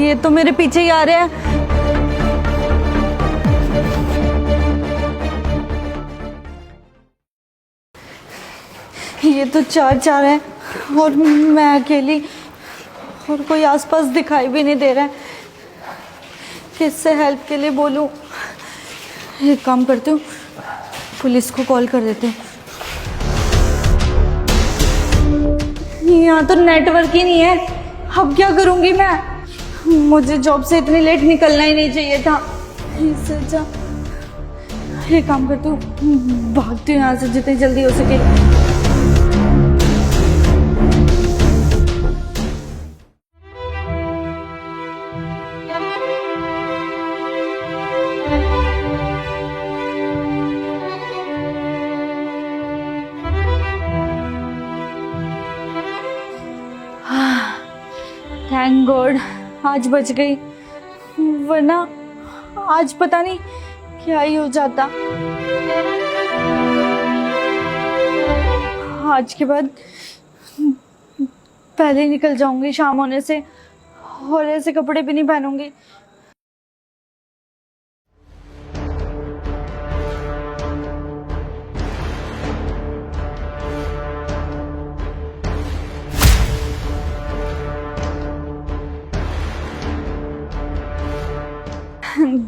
ये तो मेरे पीछे ही आ रहे हैं। ये तो चार हैं और मैं अकेली, और कोई आसपास दिखाई भी नहीं दे रहा है। किससे हेल्प के लिए बोलूं? एक काम करती हूँ, पुलिस को कॉल कर देती हूँ। यहाँ तो नेटवर्क ही नहीं है, अब क्या करूँगी मैं? मुझे जॉब से इतनी लेट निकलना ही नहीं चाहिए था। इससे अच्छा एक काम करती हूँ, भागती हूँ यहाँ से जितनी जल्दी हो सके। थैंक गॉड आज बच गई, वरना आज पता नहीं क्या ही हो जाता। आज के बाद पहले निकल जाऊंगी शाम होने से, और ऐसे कपड़े भी नहीं पहनूंगी।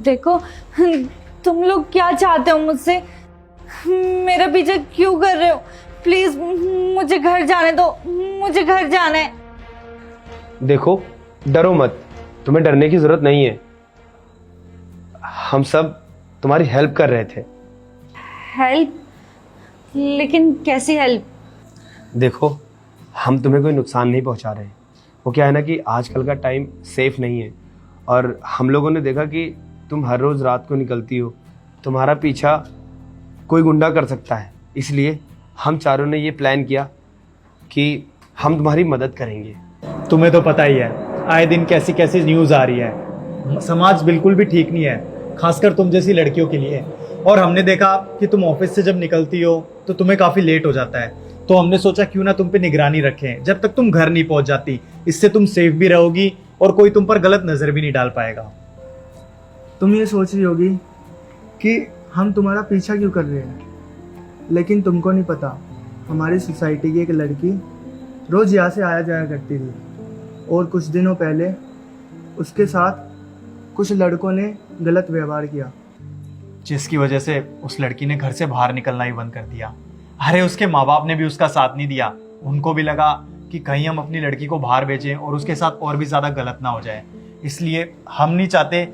देखो तुम लोग क्या चाहते हो मुझसे, मेरा पीछा क्यों कर रहे हो? प्लीज मुझे घर जाने दो, मुझे घर जाना है। देखो डरो मत, तुम्हें डरने की जरूरत नहीं है। हम सब तुम्हारी हेल्प कर रहे थे। हेल्प? लेकिन कैसी हेल्प? देखो हम तुम्हें कोई नुकसान नहीं पहुंचा रहे। वो क्या है ना कि आजकल का टाइम सेफ नहीं है, और हम लोगों ने देखा कि तुम हर रोज़ रात को निकलती हो, तुम्हारा पीछा कोई गुंडा कर सकता है। इसलिए हम चारों ने ये प्लान किया कि हम तुम्हारी मदद करेंगे। तुम्हें तो पता ही है आए दिन कैसी कैसी न्यूज़ आ रही है। समाज बिल्कुल भी ठीक नहीं है, खासकर तुम जैसी लड़कियों के लिए। और हमने देखा कि तुम ऑफिस से जब निकलती हो तो तुम्हें काफ़ी लेट हो जाता है, तो हमने सोचा क्यों ना तुम पे निगरानी रखें जब तक तुम घर नहीं पहुंच जाती। इससे तुम सेफ भी रहोगी और कोई तुम पर गलत नज़र भी नहीं डाल पाएगा। तुम ये सोच रही होगी कि हम तुम्हारा पीछा क्यों कर रहे हैं, लेकिन तुमको नहीं पता हमारी सोसाइटी की एक लड़की रोज़ यहाँ से आया जाया करती थी, और कुछ दिनों पहले उसके साथ कुछ लड़कों ने गलत व्यवहार किया, जिसकी वजह से उस लड़की ने घर से बाहर निकलना ही बंद कर दिया। अरे उसके माँ बाप ने भी उसका साथ नहीं दिया। उनको भी लगा कि कहीं हम अपनी लड़की को बाहर भेजें और उसके साथ और भी ज़्यादा गलत ना हो जाए। इसलिए हम नहीं चाहते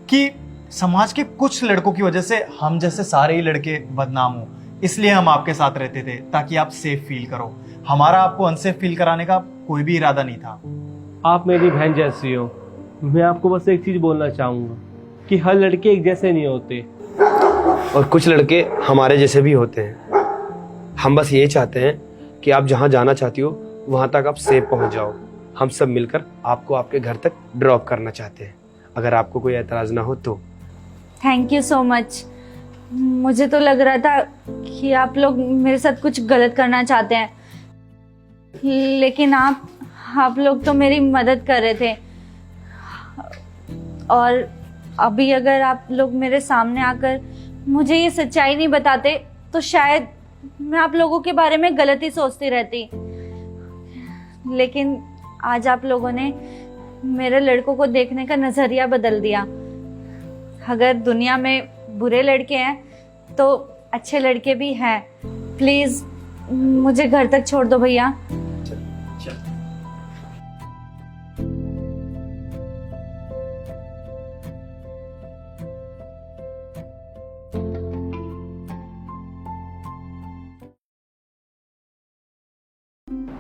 कि समाज के कुछ लड़कों की वजह से हम जैसे सारे ही लड़के बदनाम हो। इसलिए हम आपके साथ रहते थे ताकि आप सेफ फील करो। हमारा आपको अनसेफ फील कराने का कोई भी इरादा नहीं था। आप मेरी बहन जैसी हो। मैं आपको बस एक चीज़ बोलना चाहूँगा कि हर लड़के एक जैसे नहीं होते, और कुछ लड़के हमारे जैसे भी होते हैं। हम बस ये चाहते हैं कि आप जहाँ जाना चाहती हो वहाँ तक आप सेफ पहुँच जाओ। हम सब मिलकर आपको आपके घर तक ड्रॉप करना चाहते हैं, अगर आपको कोई एतराज़ ना हो तो। Thank you so much. मुझे तो लग रहा था कि आप लोग मेरे साथ कुछ गलत करना चाहते हैं, लेकिन आप लोग तो मेरी मदद कर रहे थे। और अभी अगर आप लोग मेरे सामने आकर मुझे ये सच्चाई नहीं बताते तो शायद मैं आप लोगों के बारे में गलत ही सोचती रहती। लेकिन आज आप लोगों ने मेरे लड़कों को देखने का नजरिया बदल दिया। अगर दुनिया में बुरे लड़के हैं तो अच्छे लड़के भी हैं। प्लीज मुझे घर तक छोड़ दो भैया।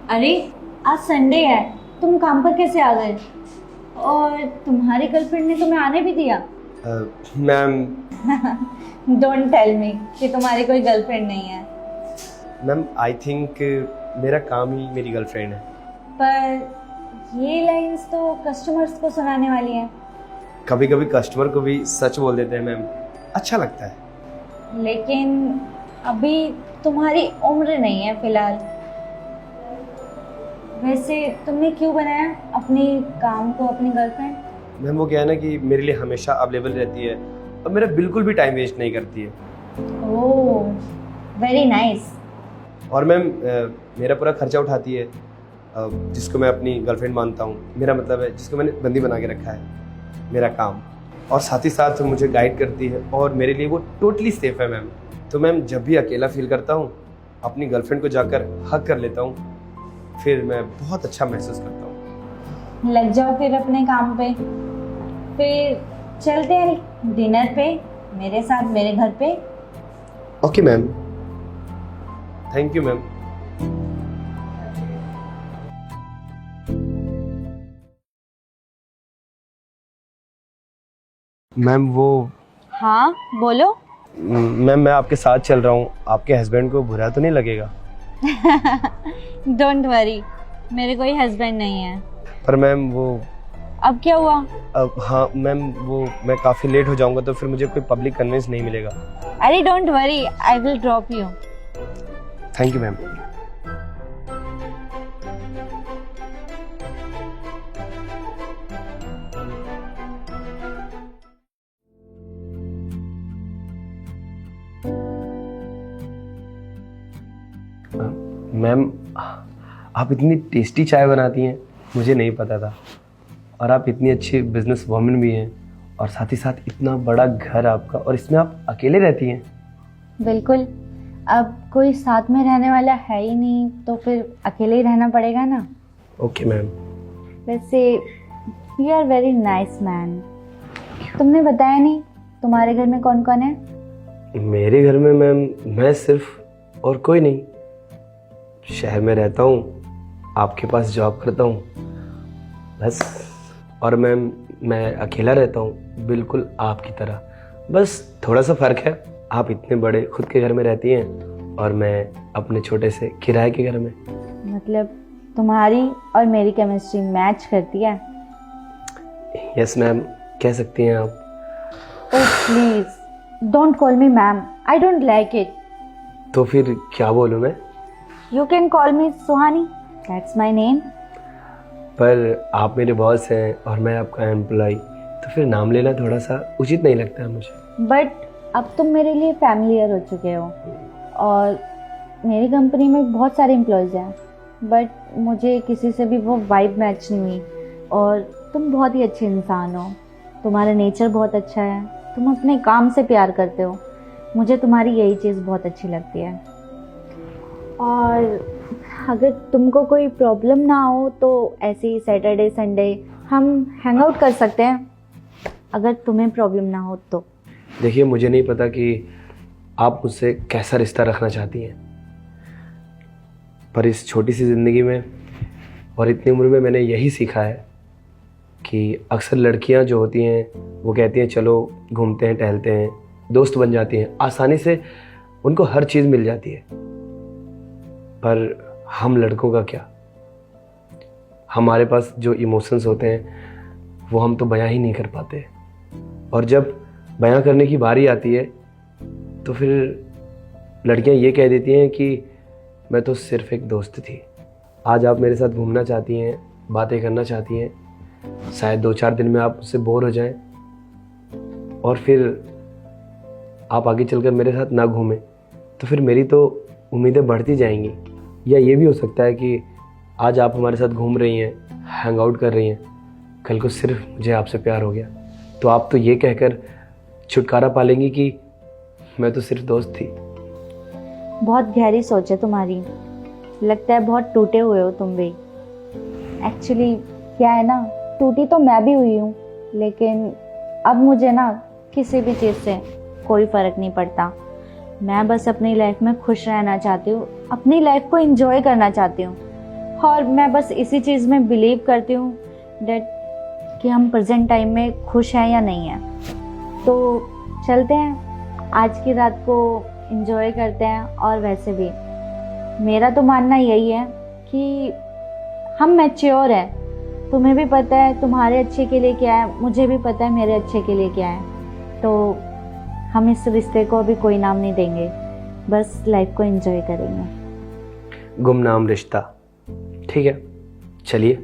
अरे आज संडे है, तुम काम पर कैसे आ गए? और तुम्हारी गर्लफ्रेंड ने तुम्हें आने भी दिया? मैम डोंट टेल मी कि तुम्हारी कोई गर्लफ्रेंड नहीं है। मैम आई थिंक मेरा काम ही मेरी गर्लफ्रेंड है। पर ये लाइंस तो कस्टमर्स को सुनाने वाली हैं। कभी कभी कस्टमर को भी सच बोल देते हैं मैम, अच्छा लगता है। लेकिन अभी तुम्हारी उम्र नहीं है फिलहाल। वैसे तुमने क्यों बनाया अपनी काम को अपनी गर्लफ्रेंड? मैम वो क्या है ना कि मेरे लिए हमेशा अवेलेबल रहती है और मेरा बिल्कुल भी टाइम वेस्ट नहीं करती है। ओह, वेरी नाइस। और मैम मेरा पूरा खर्चा उठाती है, जिसको मैं अपनी गर्लफ्रेंड मानता हूँ। मेरा मतलब है जिसको मैंने बंदी बना के रखा है, मेरा काम। और साथ ही साथ मुझे गाइड करती है और मेरे लिए वो टोटली सेफ है मैम। तो मैम जब भी अकेला फील करता हूँ अपनी गर्लफ्रेंड को जाकर हग कर लेता हूँ, फिर मैं बहुत अच्छा महसूस करता हूँ। लग जाओ फिर अपने काम पे। फिर चलते हैं डिनर पे मेरे साथ, मेरे घर पे। Okay ma'am, thank you ma'am. Ma'am वो हाँ बोलो। मैम मैं आपके साथ चल रहा हूँ, आपके हस्बैंड को बुरा तो नहीं लगेगा? डोंट वरी, मेरे कोई हस्बैंड नहीं है। पर मैम वो अब क्या हुआ? अब हाँ मैम वो मैं काफ़ी लेट हो जाऊँगा तो फिर मुझे कोई पब्लिक कन्वेंस नहीं मिलेगा। अरे don't worry, I will drop you. Thank you ma'am. Ma'am आप इतनी टेस्टी चाय बनाती हैं, मुझे नहीं पता था। और आप इतनी अच्छी बिजनेस वुमन भी हैं और साथ ही साथ इतना बड़ा घर आपका, और इसमें आप अकेले रहती हैं। बिल्कुल, अब कोई साथ में रहने वाला है ही नहीं तो फिर अकेले ही रहना पड़ेगा ना। Okay ma'am. वैसे you are very nice man. तुमने बताया नहीं तुम्हारे घर में कौन कौन है? मेरे घर में मैम मैं सिर्फ, और कोई नहीं। शहर में रहता हूँ, आपके पास जॉब करता हूँ, बस। और मैम मैं अकेला रहता हूँ, बिल्कुल आपकी तरह। बस थोड़ा सा फ़र्क है, आप इतने बड़े खुद के घर में रहती हैं और मैं अपने छोटे से किराए के घर में। मतलब तुम्हारी और मेरी केमिस्ट्री मैच करती है। यस मैम, कह सकती हैं आप। Oh please don't call me ma'am, I don't like it. तो फिर क्या बोलूँ मैं? You can call me Suhani, that's my name. पर आप मेरे बॉस हैं और मैं आपका एम्प्लॉय, तो फिर नाम लेना थोड़ा सा उचित नहीं लगता है मुझे। बट अब तुम मेरे लिए फैमिलियर हो चुके हो और मेरी कंपनी में बहुत सारे एम्प्लॉयज़ हैं, बट मुझे किसी से भी वो वाइब मैच नहीं हुई। और तुम बहुत ही अच्छे इंसान हो, तुम्हारा नेचर बहुत अच्छा है, तुम अपने काम से प्यार करते हो। मुझे तुम्हारी यही चीज़ बहुत अच्छी लगती है। और अगर तुमको कोई प्रॉब्लम ना हो तो ऐसे ही सैटरडे संडे हम हैंग आउट कर सकते हैं, अगर तुम्हें प्रॉब्लम ना हो तो। देखिए मुझे नहीं पता कि आप मुझसे कैसा रिश्ता रखना चाहती हैं, पर इस छोटी सी ज़िंदगी में और इतनी उम्र में मैंने यही सीखा है कि अक्सर लड़कियां जो होती हैं वो कहती हैं चलो घूमते हैं, टहलते हैं, दोस्त बन जाती हैं, आसानी से उनको हर चीज़ मिल जाती है। पर हम लड़कों का क्या? हमारे पास जो इमोशंस होते हैं वो हम तो बयां ही नहीं कर पाते, और जब बयां करने की बारी आती है तो फिर लड़कियां ये कह देती हैं कि मैं तो सिर्फ एक दोस्त थी। आज आप मेरे साथ घूमना चाहती हैं, बातें करना चाहती हैं, शायद 2-4 दिन में आप उससे बोर हो जाएं और फिर आप आगे चलकर मेरे साथ ना घूमें, तो फिर मेरी तो उम्मीदें बढ़ती जाएंगी। या ये भी हो सकता है कि आज आप हमारे साथ घूम रही हैं, हैंग आउट कर रही हैं, कल को सिर्फ मुझे आपसे प्यार हो गया तो आप तो ये कहकर छुटकारा पा लेंगी कि मैं तो सिर्फ दोस्त थी। बहुत गहरी सोच है तुम्हारी, लगता है बहुत टूटे हुए हो तुम भी। एक्चुअली क्या है ना, टूटी तो मैं भी हुई हूँ, लेकिन अब मुझे ना किसी भी चीज़ से कोई फ़र्क नहीं पड़ता। मैं बस अपनी लाइफ में खुश रहना चाहती हूँ, अपनी लाइफ को एंजॉय करना चाहती हूँ, और मैं बस इसी चीज़ में बिलीव करती हूँ डेट कि हम प्रेजेंट टाइम में खुश हैं या नहीं हैं। तो चलते हैं, आज की रात को एंजॉय करते हैं। और वैसे भी मेरा तो मानना यही है कि हम मैच्योर हैं, तुम्हें भी पता है तुम्हारे अच्छे के लिए क्या है, मुझे भी पता है मेरे अच्छे के लिए क्या है। तो हम इस रिश्ते को अभी कोई नाम नहीं देंगे, बस लाइफ को एंजॉय करेंगे। गुमनाम रिश्ता, ठीक है, चलिए।